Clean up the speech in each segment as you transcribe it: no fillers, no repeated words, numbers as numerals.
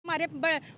हमारे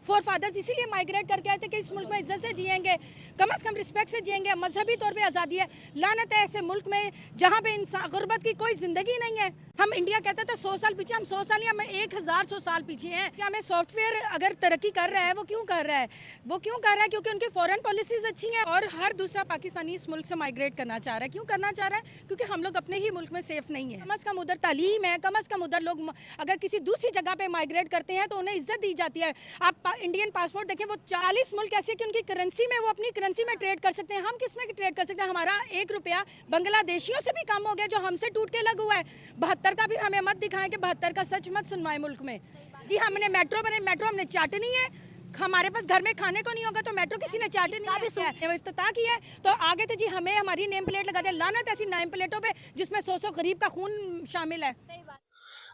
four fathers इसीलिए migrate करके आए थे कि इस मुल्क में इज्जत से जिएंगे, कम से कम रिस्पेक्ट से जिएंगे, मजहबी तौर पे आज़ादी है। लानत है ऐसे मुल्क में जहाँ पे इंसान गुर्बत की कोई ज़िंदगी नहीं है। हम इंडिया कहते थे 100 साल पीछे, हम 100 साल या 1100 साल पीछे हैं। क्या हमें सॉफ्टवेयर अगर तरक्की कर रहा है, वो क्यों कर रहा है? वो क्यों कर रहा है? क्योंकि उनकी फॉरेन पॉलिसीज अच्छी हैं और हर दूसरा पाकिस्तानी इस मुल्क से माइग्रेट करना चाह रहा है। क्यों करना चाह रहा है? क्योंकि हम लोग अपने ही मुल्क में सेफ नहीं है। कम से कम उधर तालीम है, कम से कम उधर लोग अगर किसी दूसरी जगह पे माइग्रेट करते हैं तो उन्हें इज्जत दी जाती है। आप इंडियन पासपोर्ट देखें, वो 40 मुल्क ऐसे कि उनकी करेंसी में, वो अपनी करेंसी में ट्रेड कर सकते हैं। हम किस में ट्रेड कर सकते हैं? हमारा 1 रुपया बांग्लादेशियों से भी कम हो गया जो हमसे टूट के लग हुआ है। 72 का भी हमें मत दिखाएं कि 72 का सच मत सुनवाएं मुल्क में। जी हमने मेट्रो बने, मेट्रो हमने चाटनी है। हमारे पास घर में खाने को नहीं होगा तो मेट्रो किसी ने चाटे नहीं है। इफ्तिताह की है तो आगे तो जी हमें हमारी नेम प्लेट लगा दे। लानत ऐसी नेम प्लेटों पे जिसमें 100 गरीब का खून शामिल है।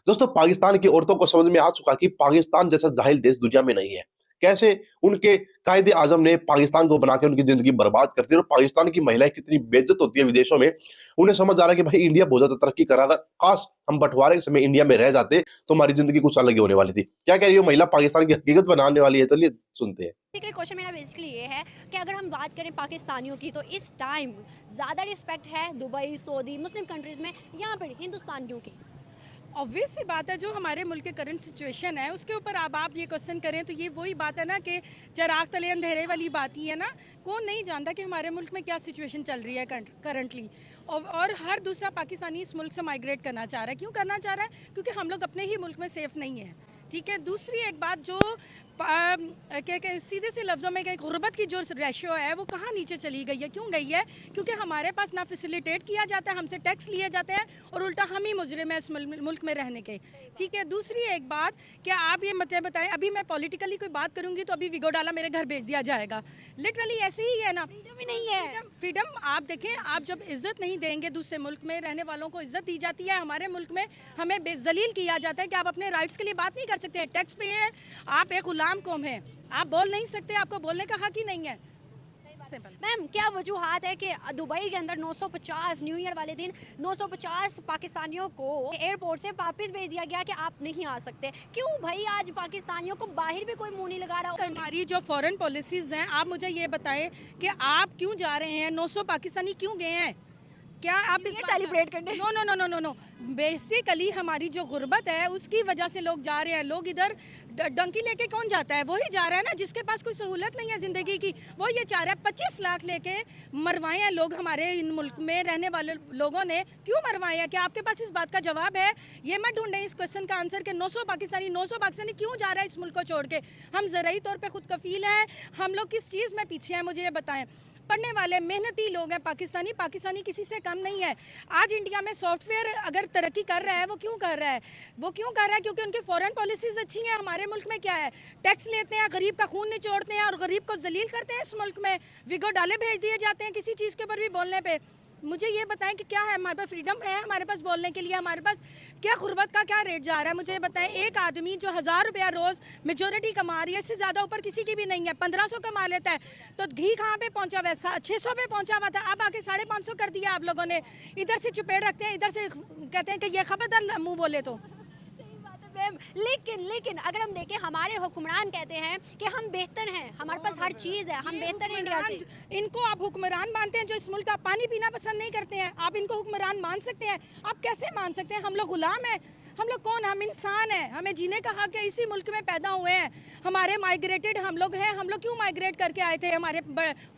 दोस्तों, पाकिस्तान की औरतों को समझ में आ चुका कि पाकिस्तान जैसा जाहिल देश दुनिया में नहीं है। कैसे उनके कायदे आजम ने पाकिस्तान को बना के उनकी जिंदगी बर्बाद कर दी और पाकिस्तान की महिलाएं कितनी बेइज्जत होती है विदेशों में। उन्हें समझ आ रहा है कि भाई इंडिया बहुत ज्यादा तरक्की करा, अगर काश हम बंटवारे के समय इंडिया में रह जाते तो हमारी जिंदगी कुछ अलग ही होने वाली थी। क्या कह रही हो महिला पाकिस्तान की हकीकत बनाने वाली है? चलिए सुनते हैं। बेसिकली क्वेश्चन मेरा बेसिकली ये है कि अगर हम बात करें पाकिस्तानियों की तो इस टाइम ज़्यादा रिस्पेक्ट है दुबई, सऊदी, मुस्लिम कंट्रीज़ में, यहाँ पर हिंदुस्तानियों की। ऑब्वियस सी बात है, जो हमारे मुल्क के करंट सिचुएशन है उसके ऊपर अब आप ये क्वेश्चन करें तो ये वही बात है ना कि चिराग तले अंधेरे वाली बात ही है ना। कौन नहीं जानता कि हमारे मुल्क में क्या सिचुएशन चल रही है करंटली। और हर दूसरा पाकिस्तानी इस मुल्क से माइग्रेट करना चाह रहा है। क्यों करना चाह रहा है? क्योंकि हम लोग अपने ही मुल्क में सेफ नहीं है। ठीक है। दूसरी एक बात जो क्या सीधे से लफ्ज़ों में गुर्बत की जो रेशियो है वो कहाँ नीचे चली गई है? क्यों गई है? क्योंकि हमारे पास ना फैसिलिटेट किया जाता है, हमसे टैक्स लिए जाते हैं और उल्टा हम ही मुजरिम है इस मुल्क में रहने के। ठीक है। दूसरी एक बात, क्या आप ये मुझे बताएं, अभी मैं पॉलिटिकली कोई बात करूंगी तो अभी विगो डाला मेरे घर भेज दिया जाएगा। लिटरली ऐसे ही है ना। फ्रीडम ही नहीं है। फ्रीडम आप देखें, आप जब इज्जत नहीं देंगे, दूसरे मुल्क में रहने वालों को इज्जत दी जाती है, हमारे मुल्क में हमें बेजलील किया जाता है कि आप अपने राइट्स के लिए बात नहीं कर सकते हैं। टैक्स पे है, आप एक गुलाम कौम है, आप बोल नहीं सकते, आपको बोलने का हक ही नहीं है। मैम, क्या वजूहात है कि दुबई के अंदर 950 न्यू ईयर वाले दिन 950 पाकिस्तानियों को एयरपोर्ट से वापस भेज दिया गया कि आप नहीं आ सकते? क्यों भाई आज पाकिस्तानियों को बाहर भी कोई मुंह नहीं लगा रहा? हमारी जो फॉरेन पॉलिसीज हैं, आप मुझे ये बताएं कि आप क्यों जा रहे हैं? 900 पाकिस्तानी क्यों गए हैं? क्या आप इस सेलिब्रेट करने? No no no no no no. Basically हमारी जो गुर्बत है उसकी वजह से लोग जा रहे हैं। लोग इधर डंकी लेके कौन जाता है? वही जा रहा है ना जिसके पास कोई सहूलत नहीं है ज़िंदगी की। वो ये चाह रहा है 25 लाख लेके मरवाए हैं लोग हमारे इन मुल्क में रहने वाले लोगों ने। क्यों मरवाए हैं? क्या आपके पास इस बात का जवाब है? ये मत ढूंढें इस क्वेश्चन का आंसर कि 900 पाकिस्तानी क्यों जा रहा है इस मुल्क को छोड़ के। हम ज़रूरी तौर पर खुद कफील हैं। हम लोग किस चीज़ में पीछे हैं मुझे ये बताएं। पढ़ने वाले मेहनती लोग हैं पाकिस्तानी किसी से कम नहीं है। आज इंडिया में सॉफ्टवेयर अगर तरक्की कर रहा है, वो क्यों कर रहा है? वो क्यों कर रहा है? क्योंकि उनकी फॉरेन पॉलिसीज अच्छी हैं। हमारे मुल्क में क्या है? टैक्स लेते हैं, गरीब का खून निचोड़ते हैं और गरीब को जलील करते हैं। इस मुल्क में विगो डाले भेज दिए जाते हैं किसी चीज़ के ऊपर भी बोलने पे। मुझे ये बताएं कि क्या है हमारे पास? फ्रीडम है हमारे पास बोलने के लिए? हमारे पास क्या गुर्बत का क्या रेट जा रहा है? मुझे ये बताएं। एक आदमी जो 1000 रुपया रोज़ मेजोरिटी कमा रही है, इससे ज़्यादा ऊपर किसी की भी नहीं है, 1500 कमा लेता है, तो घी कहाँ पे पहुंचा हुआ है? 600 पे पहुंचा हुआ था, अब आके 550 कर दिया आप लोगों ने। इधर से चुपेड़ रखते हैं, इधर से कहते हैं कि ये खबरदार मुँह बोले तो। लेकिन अगर हम देखें, हमारे हुक्मरान कहते हैं कि हम बेहतर हैं, हमारे पास हर चीज़ है, हम बेहतर हैं इंडिया से। इनको आप हुक्मरान मानते हैं जो इस मुल्क का पानी पीना पसंद नहीं करते हैं? आप इनको हुक्मरान मान सकते हैं? आप कैसे मान सकते हैं? हम लोग गुलाम हैं। हम लोग कौन? हम इंसान हैं, हमें जीने का हक है, इसी मुल्क में पैदा हुए हैं। हमारे माइग्रेटेड हम लोग हैं। हम लोग क्यों माइग्रेट करके आए थे? हमारे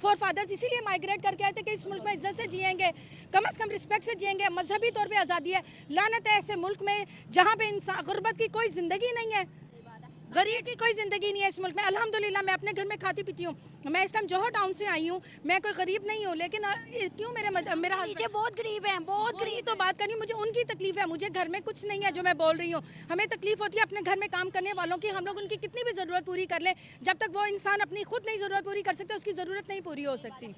फोर फादर्स इसीलिए माइग्रेट करके आए थे कि इस मुल्क में इज्जत से जिएंगे, कम से कम रिस्पेक्ट से जिएंगे, मजहबी तौर पे आज़ादी है। लानत है ऐसे मुल्क में जहाँ पे इंसान गुर्बत की कोई ज़िंदगी नहीं है, गरीब की कोई ज़िंदगी नहीं है इस मुल्क में। अल्हम्दुलिल्लाह मैं अपने घर में खाती पीती हूँ। मैं इस टाइम जौहर टाउन से आई हूँ, मैं कोई गरीब नहीं हूँ, लेकिन क्यों मेरा नीचे बहुत गरीब हैं, बहुत गरीब। तो बात करनी, मुझे उनकी तकलीफ है, मुझे घर में कुछ नहीं है जो मैं बोल रही हूँ। हमें तकलीफ होती है अपने घर में काम करने वालों की। हम लोग उनकी कितनी भी ज़रूरत पूरी कर लें, जब तक वो इंसान अपनी खुद नहीं ज़रूरत पूरी कर सकते, उसकी ज़रूरत नहीं पूरी हो सकती।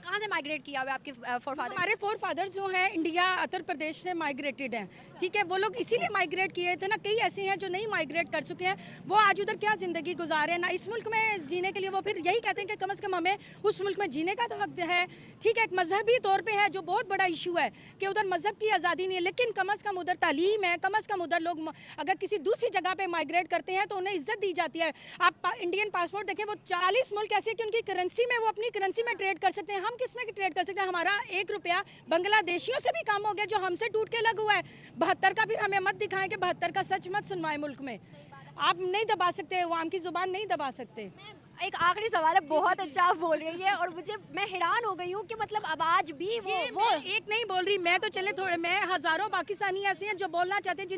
कहाँ से माइग्रेट किया हुआ है आपके फोरफादर? हमारे फोर फादर्स जो हैं इंडिया उत्तर प्रदेश से माइग्रेटेड हैं, ठीक है। वो लोग इसीलिए माइग्रेट किए थे ना, कई ऐसे हैं जो नहीं माइग्रेट कर चुके हैं, वो आज उधर क्या ज़िंदगी गुजारे हैं ना इस मुल्क में जीने के लिए। वो फिर यही कहते हैं कि कम से कम हमें उस मुल्क में जीने का तो हक है, ठीक है। एक मजहबी तौर पर है जो बहुत बड़ा इशू है कि उधर मजहब की आज़ादी नहीं है, लेकिन कम से कम उधर तालीम है, कम से कम उधर लोग अगर किसी दूसरी जगह पर माइग्रेट करते हैं तो उन्हें इज्जत दी जाती है। आप इंडियन पासपोर्ट देखें, वो 40 मुल्क ऐसे कि उनकी करेंसी में वो अपनी करेंसी में ट्रेड कर सकते हैं, हम किस में ट्रेड कर सकते हैं? हमारा 1 रुपया बांग्लादेशियों से भी कम हो गया जो हमसे टूट के लग हुआ है। 72 का फिर हमें मत दिखाएं कि 72 का सच मत सुनवाएं मुल्क में। आप नहीं दबा सकते, अवाम की जुबान नहीं दबा सकते। एक आखिरी सवाल है, बहुत अच्छा आप बोल रही है और मैं हैरान हो गई हूँ कि मतलब अब आज भी वो एक नहीं बोल रही, मैं तो चले थोड़े, मैं हजारों पाकिस्तानी ऐसे हैं जो बोलना चाहते हैं,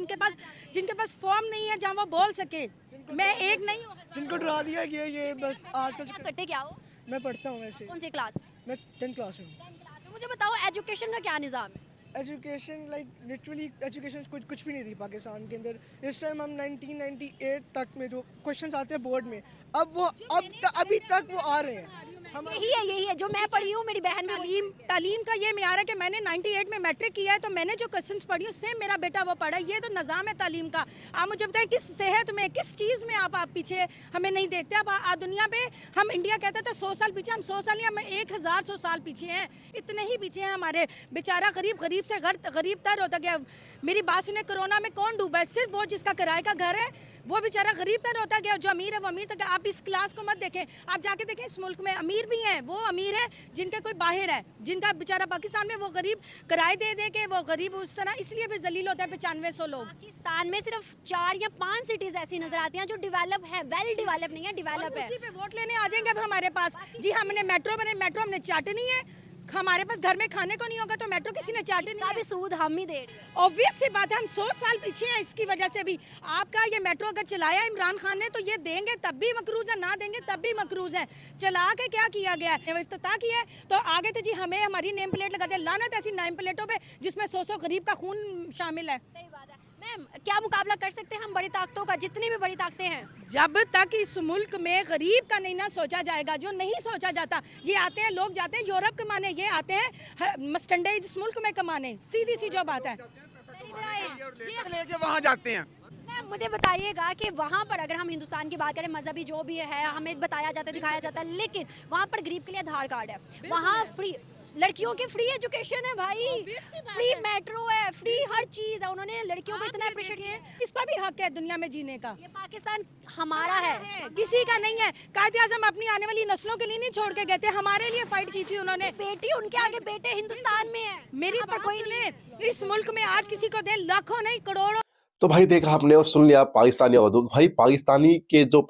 जिनके पास फॉर्म नहीं है जहाँ वो बोल सके। मैं एक नहीं हूँ, जिनको डरा दिया गया ये बस आजकल। क्या करते क्या हो? मैं पढ़ता हूँ वैसे। कौन सी क्लास? मैं 10th क्लास में हूँ। मुझे बताओ एजुकेशन का क्या निज़ाम है? एजुकेशन लाइक लिटरली एजुकेशन कुछ भी नहीं रही पाकिस्तान के अंदर। इस टाइम हम 1998 तक में जो क्वेश्चंस आते हैं बोर्ड में, अब वो अभी तक वो आ रहे हैं। यही है जो मैं पढ़ी हूँ, मेरी बहन भी। तालीम का ये म्यार है कि मैंने 98 में मैट्रिक किया है, तो मैंने जो क्वेश्चंस पढ़ी हूँ सेम मेरा बेटा वो पढ़ा। ये तो निज़ाम है तालीम का। आप मुझे बताएं किस सेहत में, किस चीज़ में आप पीछे हमें नहीं देखते। अब दुनिया पे हम इंडिया कहते थे 100 साल पीछे, हम 100 साल नहीं, हम 1100 साल पीछे हैं, इतने ही पीछे हैं। हमारे बेचारा गरीब से गरीब तर होता गया। मेरी बात सुने, कोरोना में कौन डूबा है? सिर्फ वो जिसका किराए का घर है, वो बेचारा गरीब तर होता गया। जो अमीर है वो अमीर तक। आप इस क्लास को मत देखें, आप जाके देखें इस मुल्क में अमीर भी हैं, वो अमीर है जिनके कोई बाहर है, जिनका बेचारा पाकिस्तान में वो गरीब किराए दे दे के वो गरीब उस तरह इसलिए भी जलील होता है। 9500 लोग। पाकिस्तान में सिर्फ 4 या 5 सिटीज ऐसी नजर आती हैं जो डेवलप है, वेल डेवलप नहीं है, डेवलप है। उसी पे वोट लेने आ जाएंगे अब हमारे पास। जी हमने मेट्रो हमने चाटनी है, हमारे पास घर में खाने को नहीं होगा तो मेट्रो किसी ने चाटे नहीं। भी सूद हम ही दे रहे हैं। ऑब्वियस सी बात है, हम 100 साल पीछे हैं इसकी वजह से भी। आपका ये मेट्रो अगर चलाया इमरान खान ने तो ये देंगे तब भी मकरूज है, ना देंगे तब भी मकरूज है। चला के क्या किया गया है? इफ्तिताह किया है तो आगे थे जी हमें हमारी नेम प्लेट लगाते हैं। लानत ऐसी नेम प्लेटों पे जिसमें 100 गरीब का खून शामिल है। सही बात है। मैम क्या मुकाबला कर सकते हैं हम बड़ी ताकतों का, जितनी भी बड़ी ताकतें हैं? जब तक इस मुल्क में गरीब का नहीं ना सोचा जाएगा, जो नहीं सोचा जाता। ये आते हैं लोग, जाते हैं यूरोप कमाने, ये आते हैं मस्टंडे इस मुल्क में कमाने। सीधी सी जो बात है, लेके वहाँ जाते हैं। मैम मुझे बताइएगा कि वहाँ पर अगर हम हिंदुस्तान की बात करें, मजहबी जो भी है हमें बताया जाता है, दिखाया जाता है, लेकिन वहाँ पर गरीब के लिए आधार कार्ड है, वहाँ फ्री लड़कियों की फ्री एजुकेशन है भाई, फ्री मेट्रो है, फ्री हर चीज है। उन्होंने लड़कियों को इतना अप्रिशिएट किया। इसका भी हक है दुनिया में जीने का। ये पाकिस्तान हमारा है, किसी का नहीं है। कायदे आज़म अपनी आने वाली नस्लों के लिए नहीं छोड़ के गए थे, हमारे लिए फाइट की थी उन्होंने। बेटी उनके आगे बेटे हिंदुस्तान में है। मेरी पर कोई नहीं, इस मुल्क में आज किसी को दे लाखों नहीं करोड़ों। तो भाई देखा आपने और सुन लिया पाकिस्तानी अवधूत भाई। पाकिस्तान के जो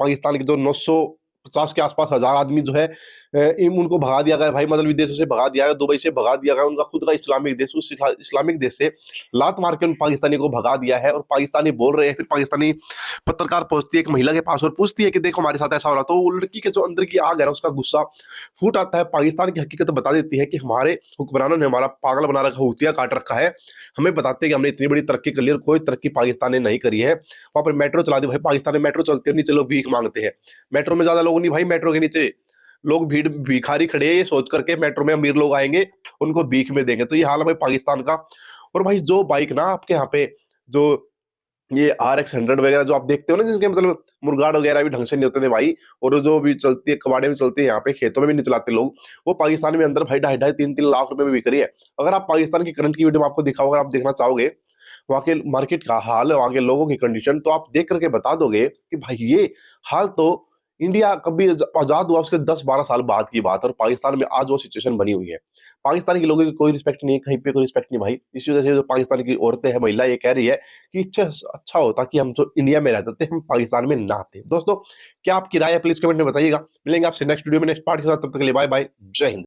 950 के आसपास हजार आदमी जो है उनको भगा दिया गया भाई, मतलब विदेशों से भगा दिया गया, दुबई से भगा दिया गया। उनका खुद का इस्लामिक देश, उस इस्लामिक देश से लात मार के उन पाकिस्तानी को भगा दिया है। और पाकिस्तानी बोल रहे हैं, फिर पाकिस्तानी पत्रकार पहुंचती है एक महिला के पास और पूछती है कि देखो हमारे साथ ऐसा हो रहा। तो वो लड़की के जो अंदर की आग है ना, उसका गुस्सा फूट आता है। पाकिस्तान की हकीकत बता देती है कि हमारे हुक्मरानों ने हमारा पागल बना रखा, हुतिया काट रखा है। हमें बताते हैं कि हमने इतनी बड़ी तरक्की कर ली और कोई तरक्की पाकिस्तान ने नहीं करी है। वहां पर मेट्रो चला दी भाई, पाकिस्तान में मेट्रो चलती है, नीचे लोग भीख मांगते हैं। मेट्रो में ज्यादा लोग नहीं भाई, मेट्रो के नीचे लोग भिखारी खड़े हैं, ये सोच करके मेट्रो में अमीर लोग आएंगे उनको भीख में देंगे। तो ये हाल है भाई पाकिस्तान का। और भाई जो बाइक ना आपके यहाँ पे जो ये RX 100 वगैरह जो आप देखते हो ना, जिनके मतलब मुर्गाड़ वगैरह भी ढंग से नहीं होते थे भाई, और जो भी चलती है कबाड़े में चलती है, यहाँ पे खेतों में भी नहीं चलाते लोग, वो पाकिस्तान में अंदर भाई 2.5 3 लाख रुपए में बिक रही है। अगर आप पाकिस्तान की करंट की वीडियो में आपको दिखाओ, अगर आप देखना चाहोगे वहाँ के मार्केट का हाल, वहाँ के लोगों की कंडीशन, तो आप देख करके बता दोगे कि भाई ये हाल तो इंडिया कभी आजाद हुआ उसके 10-12 साल बाद की बात है। और पाकिस्तान में आज वो सिचुएशन बनी हुई है। पाकिस्तान के लोगों की कोई रिस्पेक्ट नहीं है, कहीं पे कोई रिस्पेक्ट नहीं भाई। इसी वजह से जो पाकिस्तान की औरतें हैं, महिला ये कह रही है कि अच्छा होता कि हम जो इंडिया में रहते थे, हम पाकिस्तान में ना थे। दोस्तों क्या आपकी राय है, प्लीज कमेंट में बताइएगा। मिलेंगे आपसे नेक्स्ट वीडियो में नेक्स्ट पार्ट के साथ, तब तक के लिए बाय बाय, जय हिंद।